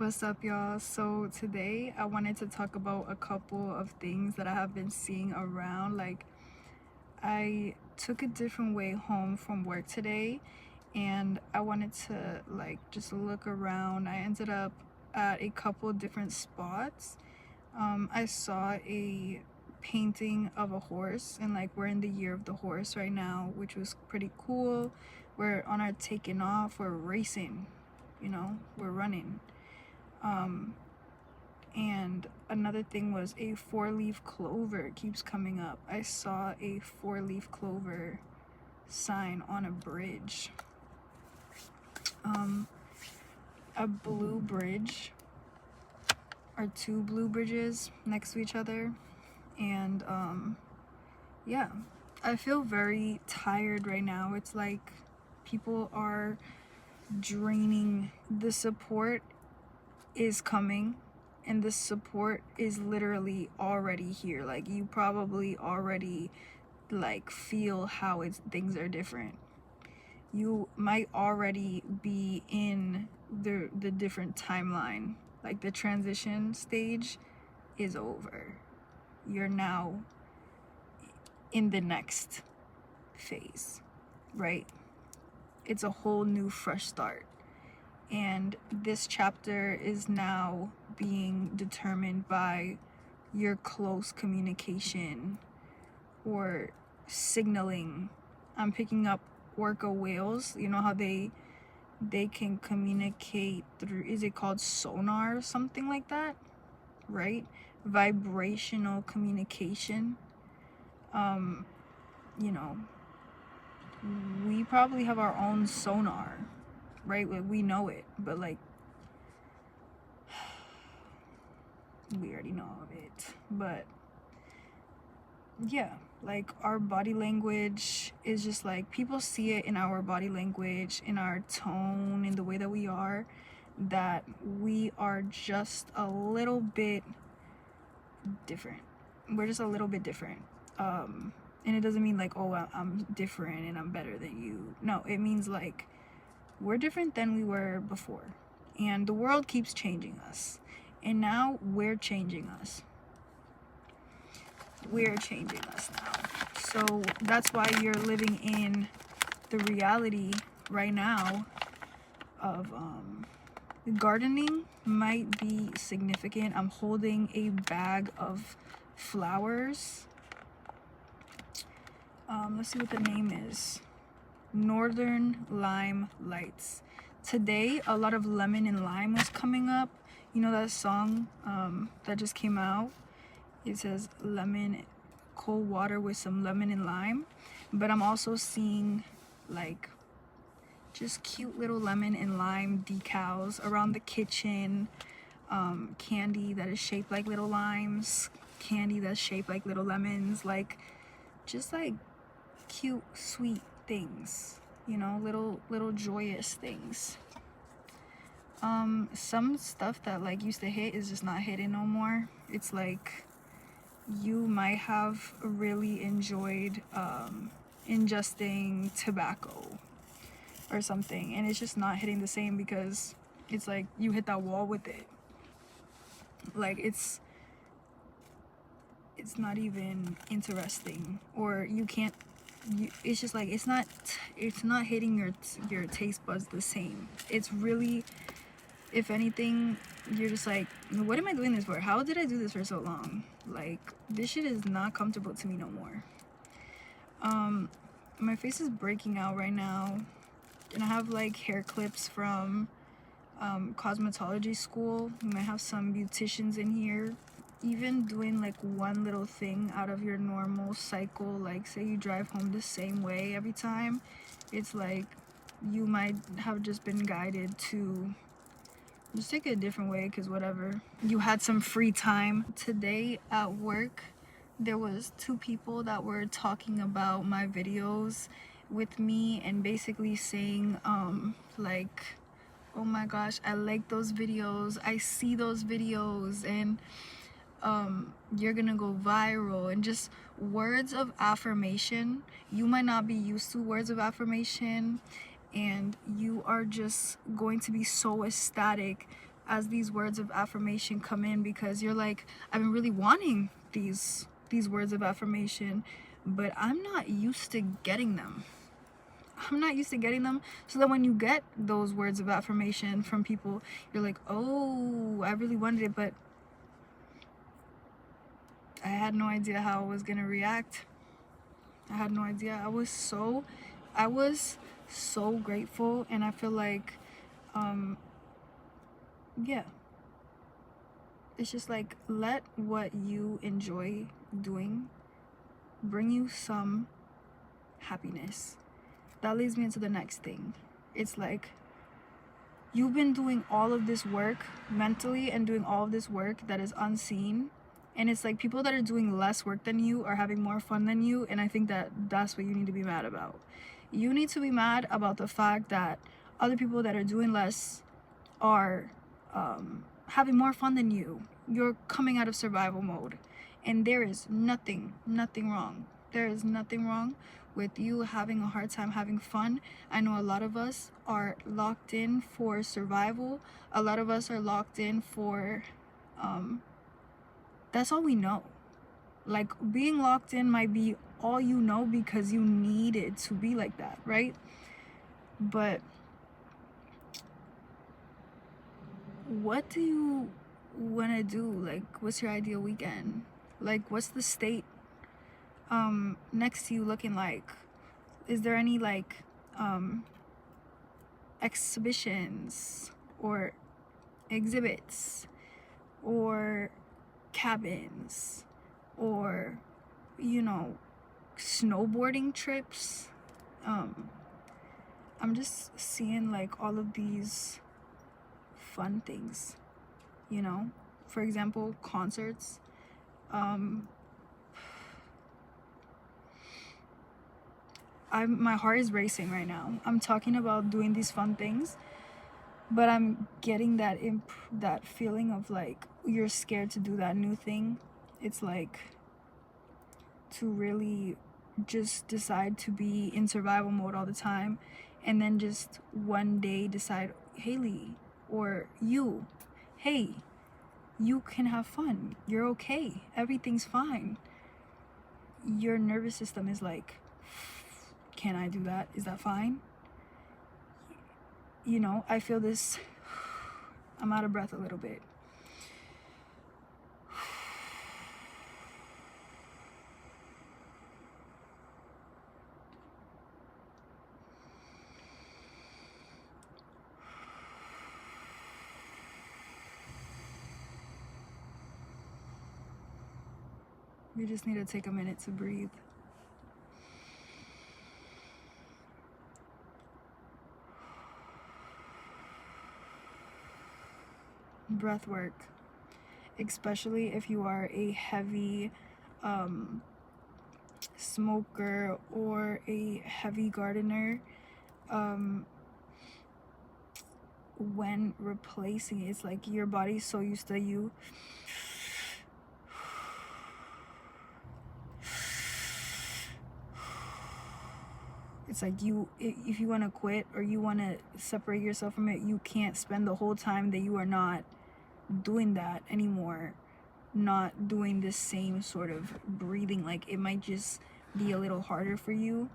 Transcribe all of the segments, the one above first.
What's up, y'all? So today I wanted to talk about a couple of things that I have been seeing around. Like, I took a different way home from work today and I wanted to just look around. I ended up at a couple different spots. I saw a painting of a horse, and we're in the year of the horse right now, which was pretty cool. We're on our taking off, we're racing, we're running. And another thing was a four-leaf clover keeps coming up. I saw a four-leaf clover sign on a bridge. A blue bridge, or two blue bridges next to each other. And yeah, I feel very tired right now. It's like people are draining. The support is coming, and the support is literally already here. Like, you probably already feel how things are different. You might already be in the different timeline. Like, the transition stage is over. You're now in the next phase, right? It's a whole new fresh start. And this chapter is now being determined by your close communication or signaling. I'm picking up orca whales. You know how they can communicate through, is it called sonar or something like that, right? Vibrational communication. You know, we probably have our own sonar, right? We know it, but we already know of it. But yeah, our body language is just people see it in our body language, in our tone, in the way that we are just a little bit different. We're just a little bit different. And it doesn't mean oh, I'm different and I'm better than you. No, it means we're different than we were before, and the world keeps changing us, and now we're changing us. We're changing us now. So that's why you're living in the reality right now of gardening might be significant. I'm holding a bag of flowers. Let's see what the name is. Northern Lime Lights. Today a lot of lemon and lime was coming up. You know that song that just came out? It says lemon, cold water with some lemon and lime. But I'm also seeing just cute little lemon and lime decals around the kitchen. Candy that is shaped like little limes, candy that's shaped like little lemons, just cute, sweet things, little joyous things. Some stuff that used to hit is just not hitting no more. It's you might have really enjoyed ingesting tobacco or something, and it's just not hitting the same because it's you hit that wall with it. It's not even interesting, or you can't, it's just it's not hitting your taste buds the same. It's really, if anything, you're just what am I doing this for? How did I do this for so long? This shit is not comfortable to me no more. My face is breaking out right now, and I have hair clips from cosmetology school. You might have some beauticians in here. Even doing one little thing out of your normal cycle, say you drive home the same way every time, it's you might have just been guided to just take it a different way, because whatever, you had some free time. Today at work, there was two people that were talking about my videos with me and basically saying oh my gosh, I like those videos, I see those videos, and you're gonna go viral, and just words of affirmation. You might not be used to words of affirmation, and you are just going to be so ecstatic as these words of affirmation come in, because you're like, I've been really wanting these words of affirmation, but I'm not used to getting them. So that when you get those words of affirmation from people, you're like, oh, I really wanted it, but I had no idea how I was gonna react. I had no idea. I was so grateful, and I feel like, yeah, it's just like, let what you enjoy doing bring you some happiness. That leads me into the next thing. It's like, you've been doing all of this work mentally and doing all of this work that is unseen, and it's like people that are doing less work than you are having more fun than you, and I think that that's what you need to be mad about. You need to be mad about the fact that other people that are doing less are having more fun than you. You're coming out of survival mode, and there is nothing wrong. There is nothing wrong with you having a hard time having fun. I know a lot of us are locked in for survival. A lot of us are locked in for that's all we know. Like, being locked in might be all you know because you need it to be like that, right? But what do you want to do? Like, what's your ideal weekend? Like, what's the state next to you looking like? Is there any like exhibitions or exhibits or cabins or, you know, snowboarding trips? I'm just seeing like all of these fun things, you know. For example, concerts. My heart is racing right now. I'm talking about doing these fun things, but I'm getting that feeling of like, you're scared to do that new thing. It's like, to really just decide to be in survival mode all the time, and then just one day decide, Haley, or you, hey, you can have fun. You're okay. Everything's fine. Your nervous system is like, can I do that? Is that fine? You know, I feel this. I'm out of breath a little bit. We just need to take a minute to breathe. Breath work, especially if you are a heavy smoker or a heavy gardener, when replacing it, it's like your body's so used to you it's like, if you want to quit or you want to separate yourself from it, you can't spend the whole time that you are not doing that anymore, not doing the same sort of breathing. Like, it might just be a little harder for you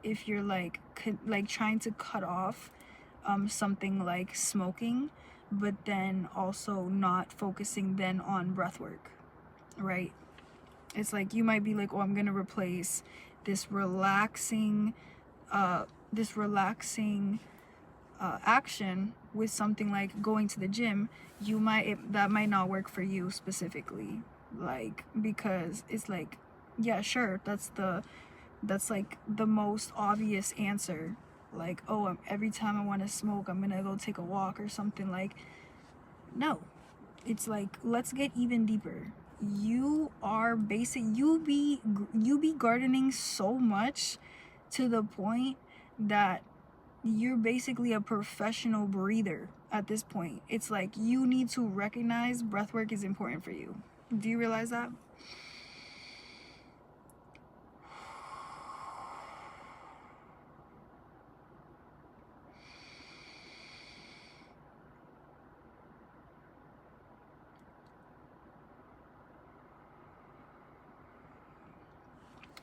if you're like trying to cut off something like smoking, but then also not focusing then on breath work, right? It's like, you might be like, oh, I'm gonna replace this relaxing action with something like going to the gym. That might not work for you specifically, like, because it's like, yeah, sure, that's like the most obvious answer, like, oh, every time I want to smoke, I'm gonna go take a walk or something. Like, no, it's like, let's get even deeper. You be gardening so much to the point that you're basically a professional breather at this point. It's like, you need to recognize breathwork is important for you. Do you realize that?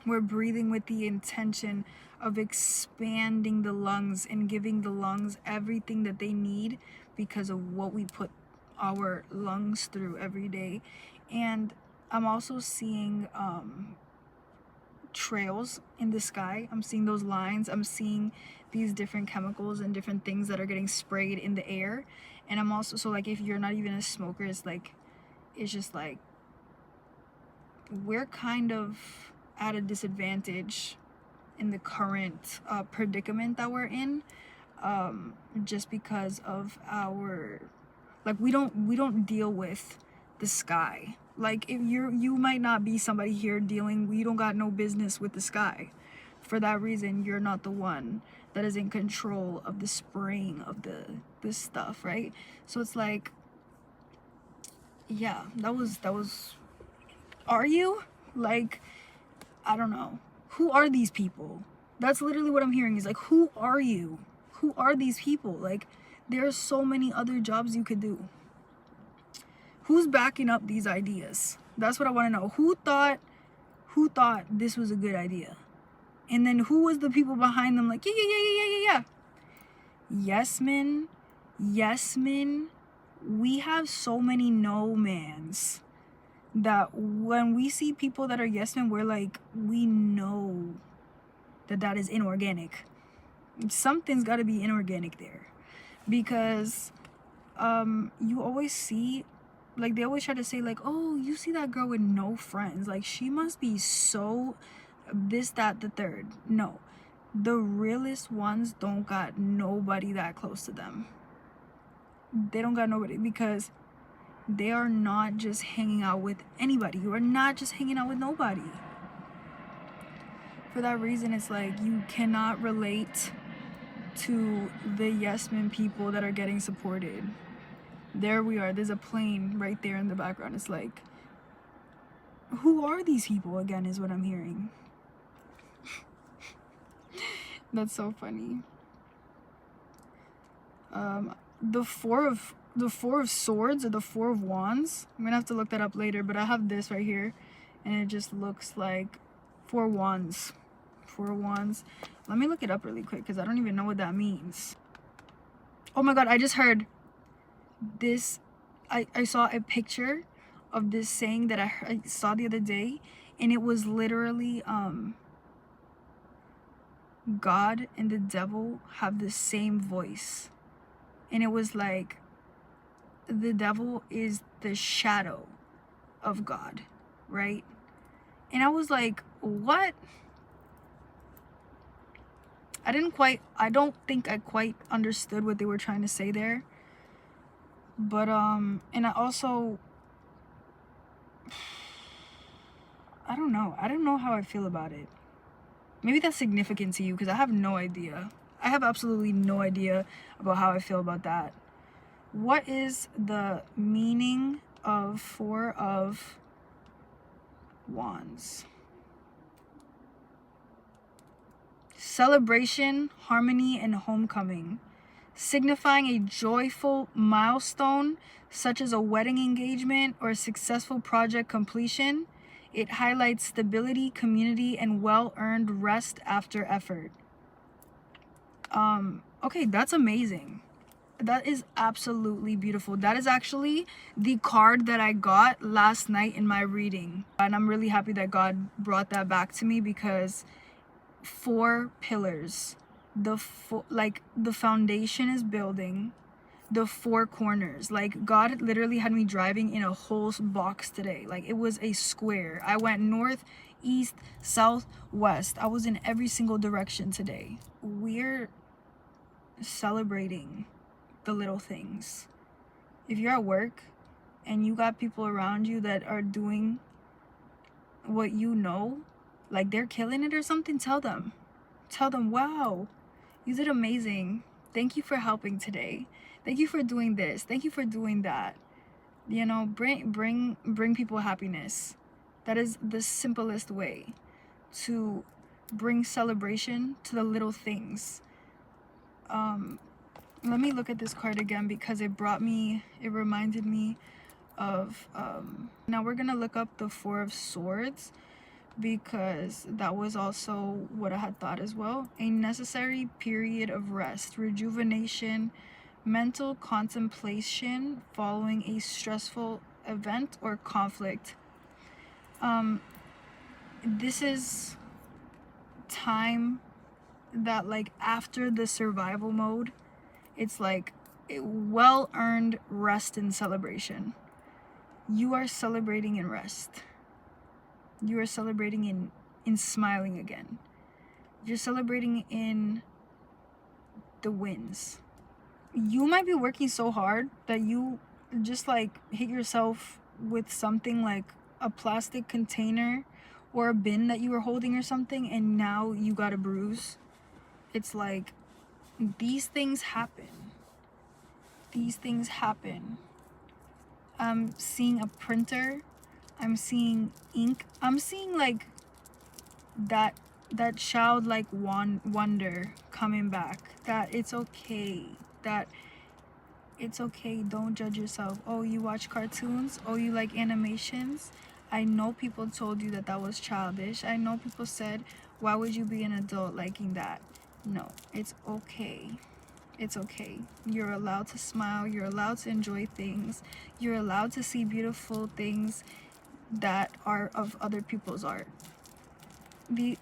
We're breathing with the intention of expanding the lungs and giving the lungs everything that they need because of what we put our lungs through every day. And I'm also seeing trails in the sky. I'm seeing those lines. I'm seeing these different chemicals and different things that are getting sprayed in the air. And I'm also, so like, if you're not even a smoker, it's like, it's just like, we're kind of at a disadvantage in the current predicament that we're in, just because of our, like, we don't deal with the sky. Like, if you might not be somebody here dealing, you don't got no business with the sky. For that reason, you're not the one that is in control of the spraying of this stuff, right? So it's like, yeah, that was are you? Like, I don't know. Who are these people? That's literally what I'm hearing, is like, who are you? Who are these people? Like, there are so many other jobs you could do. Who's backing up these ideas? That's what I want to know. Who thought this was a good idea? And then who was the people behind them, like, yeah. Yes men. We have so many no mans that when we see people that are yes men, we're like, we know that is inorganic. Something's got to be inorganic there, because you always see, like, they always try to say, like, oh, you see that girl with no friends, like, she must be so this, that, the third. No, the realest ones don't got nobody that close to them. They don't got nobody, because they are not just hanging out with anybody. You are not just hanging out with nobody. For that reason, it's like, you cannot relate to the yes men people that are getting supported. There we are. There's a plane right there in the background. It's like, who are these people again, is what I'm hearing. That's so funny. The four of swords, or the four of wands, I'm gonna have to look that up later, but I have this right here, and it just looks like four wands. Let me look it up really quick, because I don't even know what that means. Oh my god, I just heard this. I saw a picture of this saying that I saw the other day, and it was literally God and the devil have the same voice. And it was like, the devil is the shadow of God, right? And I was like, what? I don't think I quite understood what they were trying to say there. But and I also, I don't know how I feel about it. Maybe that's significant to you, because I have no idea. I have absolutely no idea about how I feel about that. What is the meaning of Four of Wands? Celebration, harmony, and homecoming. Signifying a joyful milestone, such as a wedding engagement or a successful project completion. It highlights stability, community, and well-earned rest after effort. Okay, that's amazing. That is absolutely beautiful. That is actually the card that I got last night in my reading. And I'm really happy that God brought that back to me, because 4 pillars. The foundation is building. The 4 corners, like, God literally had me driving in a whole box today. Like, it was a square. I went north, east, south, west. I was in every single direction today. We're celebrating the little things. If you're at work and you got people around you that are doing what you know, like, they're killing it or something, tell them, wow, you did amazing. Thank you for helping today. Thank you for doing this. Thank you for doing that. You know, bring people happiness. That is the simplest way to bring celebration to the little things. Let me look at this card again, because it reminded me of, now we're gonna look up the 4 of Swords, because that was also what I had thought as well. A necessary period of rest, rejuvenation, mental contemplation following a stressful event or conflict. This is time that, like, after the survival mode, it's like a well-earned rest and celebration. You are celebrating in rest. You are celebrating in smiling again. You're celebrating in the wins. You might be working so hard that you just like hit yourself with something like a plastic container or a bin that you were holding or something, and now you got a bruise. It's like, these things happen. These things happen. I'm seeing a printer. I'm seeing ink. I'm seeing like that childlike wonder coming back. That it's okay. That it's okay. Don't judge yourself. Oh, you watch cartoons? Oh, you like animations? I know people told you that that was childish. I know people said, why would you be an adult liking that? No, it's okay. It's okay. You're allowed to smile. You're allowed to enjoy things. You're allowed to see beautiful things that are of other people's art.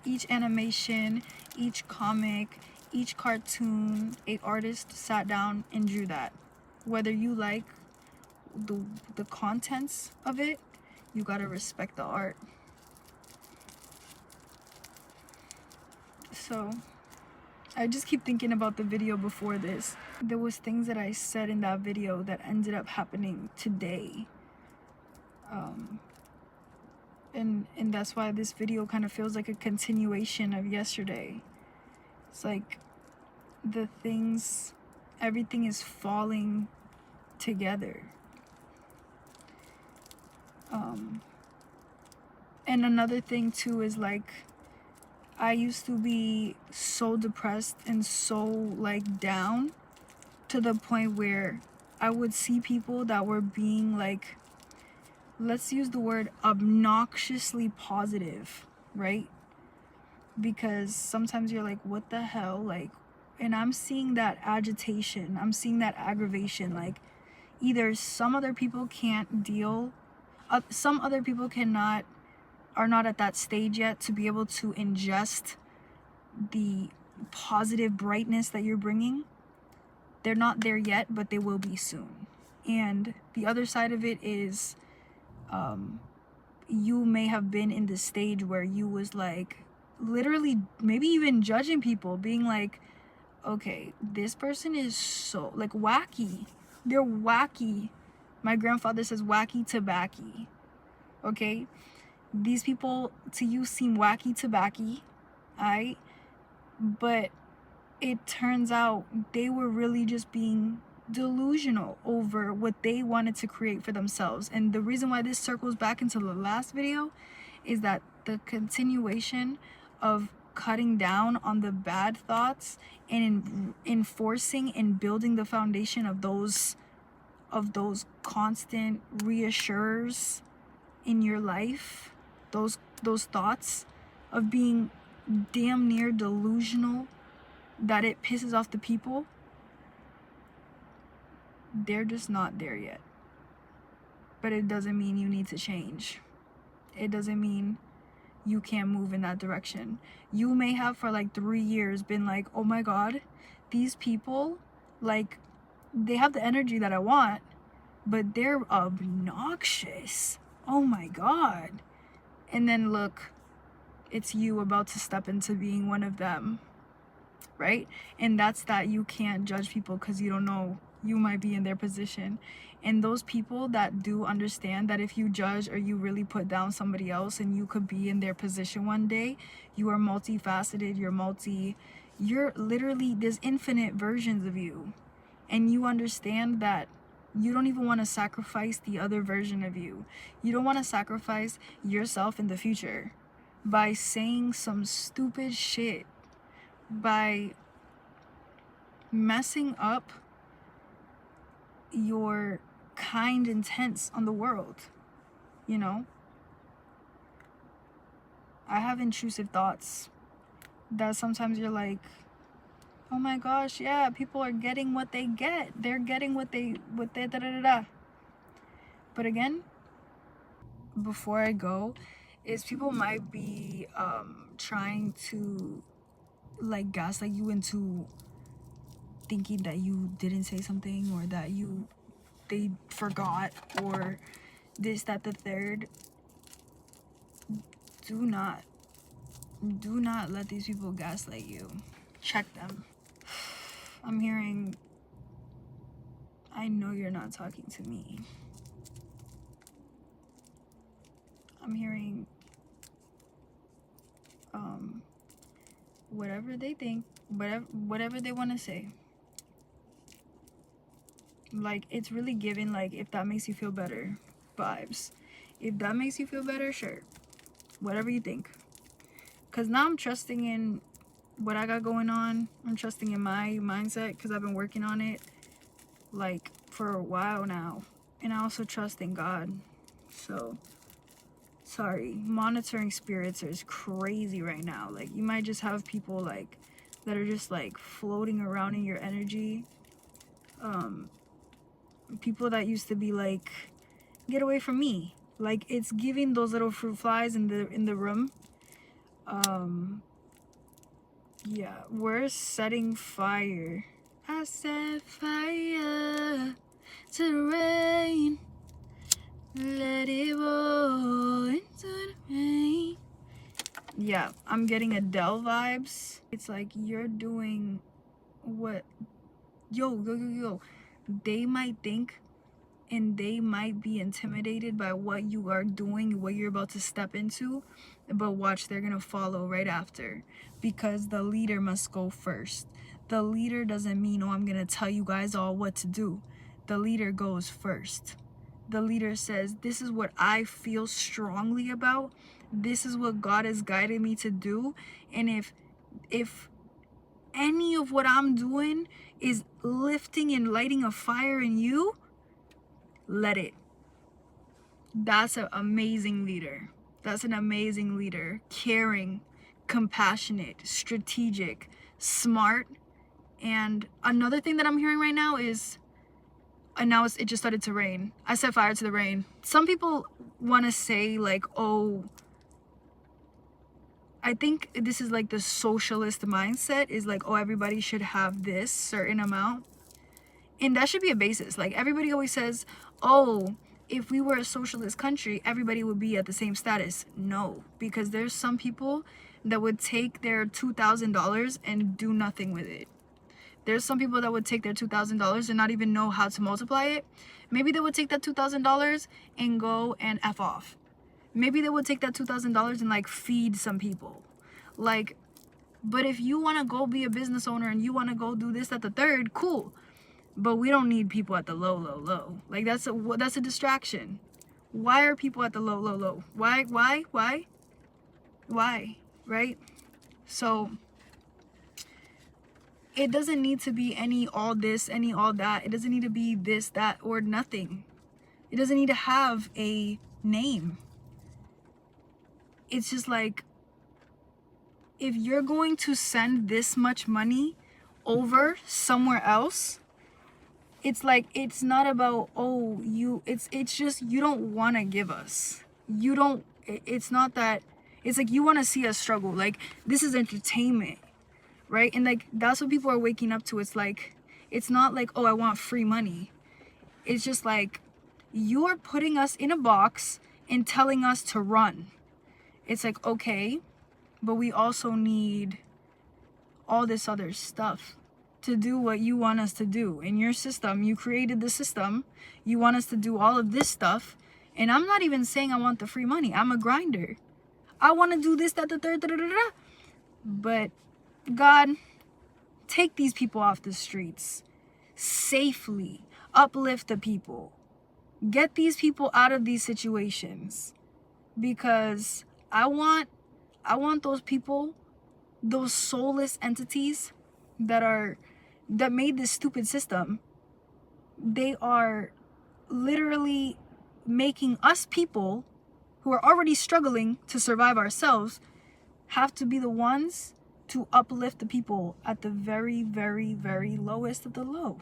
Each animation, each comic, each cartoon, an artist sat down and drew that. Whether you like the contents of it, you gotta respect the art. So I just keep thinking about the video before this. There was things that I said in that video that ended up happening today. And that's why this video kind of feels like a continuation of yesterday. It's like everything is falling together. And another thing too is like, I used to be so depressed and so like down to the point where I would see people that were being like, let's use the word obnoxiously positive, right? Because sometimes you're like, what the hell? Like, and I'm seeing that agitation, I'm seeing that aggravation. Like, either some other people can't deal, some other people are not at that stage yet to be able to ingest the positive brightness that you're bringing. They're not there yet, but they will be soon. And the other side of it is, you may have been in the stage where you was like literally maybe even judging people, being like, okay, this person is so like wacky. They're wacky. My grandfather says wacky tobacco. Okay? These people to you seem wacky tobacco, alright? But it turns out they were really just being delusional over what they wanted to create for themselves. And the reason why this circles back into the last video is that the continuation of cutting down on the bad thoughts and enforcing and building the foundation of those constant reassurers in your life, those thoughts of being damn near delusional that it pisses off the people, they're just not there yet. But it doesn't mean you need to change. It doesn't mean you can't move in that direction. You may have for like 3 years been like, oh my god, these people, like, they have the energy that I want, but they're obnoxious. Oh my god. And then look, it's you about to step into being one of them, right? And that's that you can't judge people because you don't know, you might be in their position. And those people that do understand that if you judge or you really put down somebody else and you could be in their position one day, you are multifaceted, you're literally, there's infinite versions of you. And you understand that you don't even want to sacrifice the other version of you. You don't want to sacrifice yourself in the future by saying some stupid shit, by messing up your kind intents on the world, you know? I have intrusive thoughts that sometimes you're like, oh my gosh, yeah, people are getting what they get. They're getting what they da da da da. But again, before I go, is people might be trying to like gaslight you into thinking that you didn't say something, or that they forgot, or this, that, the third. Do not let these people gaslight you. Check them. I'm hearing, I know you're not talking to me. I'm hearing whatever they think, whatever they want to say. Like, it's really giving, like, if that makes you feel better vibes. If that makes you feel better, sure, whatever you think. Because now I'm trusting in what I got going on. I'm trusting in my mindset because I've been working on it like for a while now. And I also trust in God. So sorry, monitoring spirits is crazy right now. Like, you might just have people like that are just like floating around in your energy. People that used to be like, get away from me. Like, it's giving those little fruit flies in the room. Yeah, we're setting fire. I set fire to the rain. Let it roll into the rain. Yeah, I'm getting Adele vibes. It's like you're doing what, yo. They might think and they might be intimidated by what you are doing, what you're about to step into, but watch, they're gonna follow right after, because the leader must go first. The leader doesn't mean, oh, I'm gonna tell you guys all what to do. The leader goes first. The leader says, this is what I feel strongly about, this is what God has guided me to do, and if any of what I'm doing is lifting and lighting a fire in you, let it. That's an amazing leader. That's an amazing leader. Caring, compassionate, strategic, smart. And another thing that I'm hearing right now is, and now it just started to rain. I set fire to the rain. Some people want to say like, oh, I think this is like the socialist mindset, is like, oh, everybody should have this certain amount. And that should be a basis. Like, everybody always says, oh, if we were a socialist country, everybody would be at the same status. No, because there's some people that would take their $2,000 and do nothing with it. There's some people that would take their $2,000 and not even know how to multiply it. Maybe they would take that $2,000 and go and F off. Maybe they would take that $2,000 and like feed some people. Like, but if you want to go be a business owner and you want to go do this, that, the third, cool. But we don't need people at the low. Like, that's a distraction. Why are people at the low? Why? Right? So it doesn't need to be any all this, any all that. It doesn't need to be this, that, or nothing. It doesn't need to have a name. It's just like, if you're going to send this much money over somewhere else, it's like, it's not about, oh, it's just, you don't want to give us. You don't, it's not that, it's like you want to see us struggle. Like, this is entertainment, right? And like, that's what people are waking up to. It's like, it's not like, oh, I want free money. It's just like, you're putting us in a box and telling us to run. It's like, okay, but we also need all this other stuff to do what you want us to do. In your system, you created the system. You want us to do all of this stuff. And I'm not even saying I want the free money. I'm a grinder. I want to do this, that, the third, da. But God, take these people off the streets safely. Uplift the people. Get these people out of these situations. Because I want those people, those soulless entities that made this stupid system, they are literally making us people who are already struggling to survive ourselves have to be the ones to uplift the people at the very, very, very lowest of the low.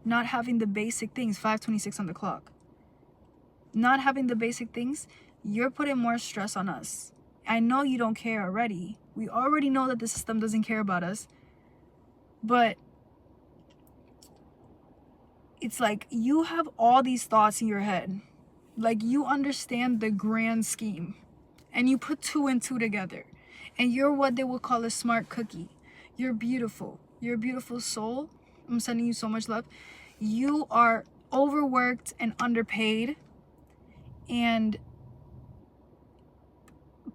Not having the basic things, 5:26 on the clock. Not having the basic things, you're putting more stress on us. I know you don't care already. We already know that the system doesn't care about us. But it's like you have all these thoughts in your head. Like you understand the grand scheme. And you put 2 and 2 together. And you're what they would call a smart cookie. You're beautiful. You're a beautiful soul. I'm sending you so much love. You are overworked and underpaid. And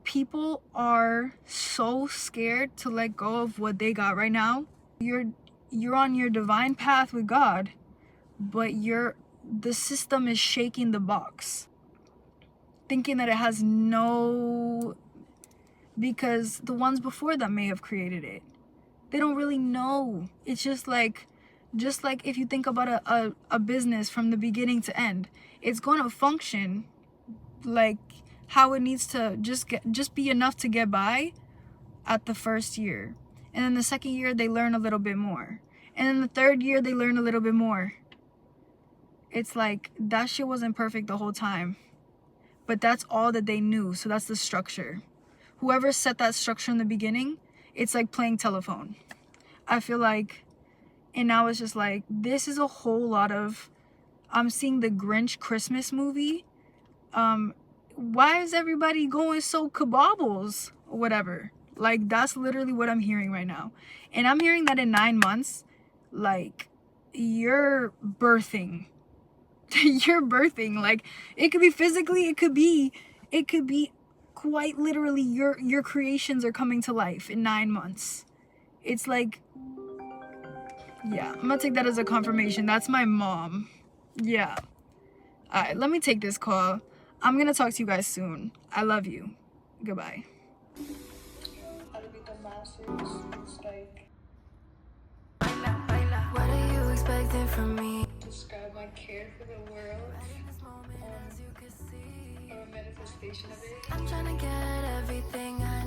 people are so scared to let go of what they got right now. You're on your divine path with God, but the system is shaking the box, thinking that it has no, because the ones before that may have created it. They don't really know. It's just like if you think about a business from the beginning to end, it's going to function like how it needs to just be enough to get by at the first year. And then the second year they learn a little bit more. And then the third year they learn a little bit more. It's like that shit wasn't perfect the whole time. But that's all that they knew. So that's the structure. Whoever set that structure in the beginning, it's like playing telephone. I feel like, and now it's just like, this is a whole lot of, I'm seeing the Grinch Christmas movie. Why is everybody going so kabobbles or whatever? Like, that's literally what I'm hearing right now. And I'm hearing that in 9 months, like, you're birthing. You're birthing. Like, it could be physically, it could be quite literally your creations are coming to life in 9 months. It's like, yeah, I'm gonna take that as a confirmation. That's my mom. Yeah. All right, let me take this call. I'm gonna talk to you guys soon. I love you. Goodbye. How to beat the masses. It's like, what are you expecting from me? describe my care for the world, or a manifestation of it. I'm trying to get everything I